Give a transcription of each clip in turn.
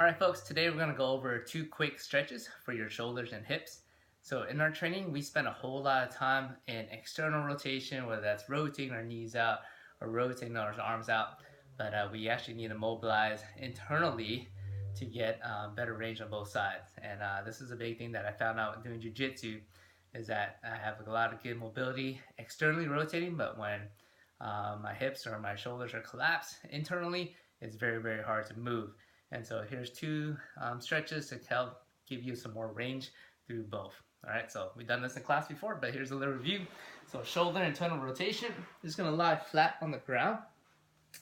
Alright folks, today we're going to go over 2 quick stretches for your shoulders and hips. So in our training, we spend a whole lot of time in external rotation, whether that's rotating our knees out or rotating our arms out. But we actually need to mobilize internally to get better range on both sides. And this is a big thing that I found out doing jiu-jitsu, is that I have a lot of good mobility externally rotating, but when my hips or my shoulders are collapsed internally, it's very, very hard to move. And so here's 2 stretches to help give you some more range through both. All right, so we've done this in class before, but here's a little review. So shoulder internal rotation, just gonna lie flat on the ground.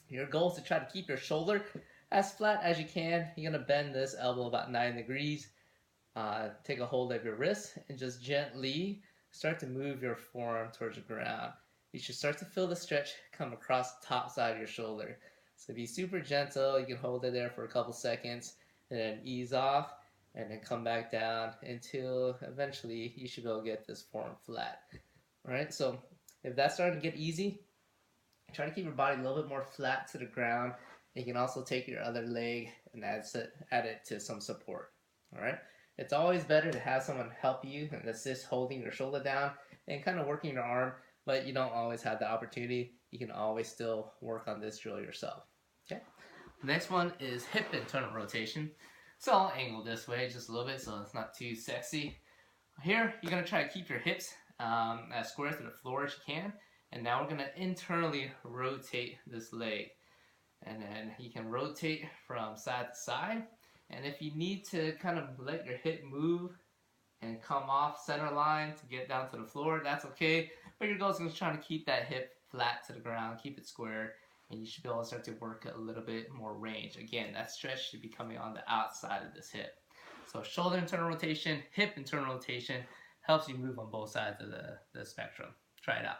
Your goal is to try to keep your shoulder as flat as you can. You're gonna bend this elbow about 9 degrees. Take a hold of your wrist and just gently start to move your forearm towards the ground. You should start to feel the stretch come across the top side of your shoulder. So be super gentle. You can hold it there for a couple seconds and then ease off and then come back down until eventually you should go get this forearm flat. Alright, so if that's starting to get easy, try to keep your body a little bit more flat to the ground. You can also take your other leg and add it to some support. Alright, it's always better to have someone help you and assist holding your shoulder down and kind of working your arm, but you don't always have the opportunity. You can always still work on this drill yourself. Okay. Next one is hip internal rotation. So I'll angle this way just a little bit so it's not too sexy. Here, you're going to try to keep your hips as square to the floor as you can. And now we're going to internally rotate this leg. And then you can rotate from side to side. And if you need to kind of let your hip move and come off center line to get down to the floor, that's okay. But your goal is just trying to keep that hip flat to the ground, keep it square, and you should be able to start to work a little bit more range. Again, that stretch should be coming on the outside of this hip. So shoulder internal rotation, hip internal rotation helps you move on both sides of the spectrum. Try it out.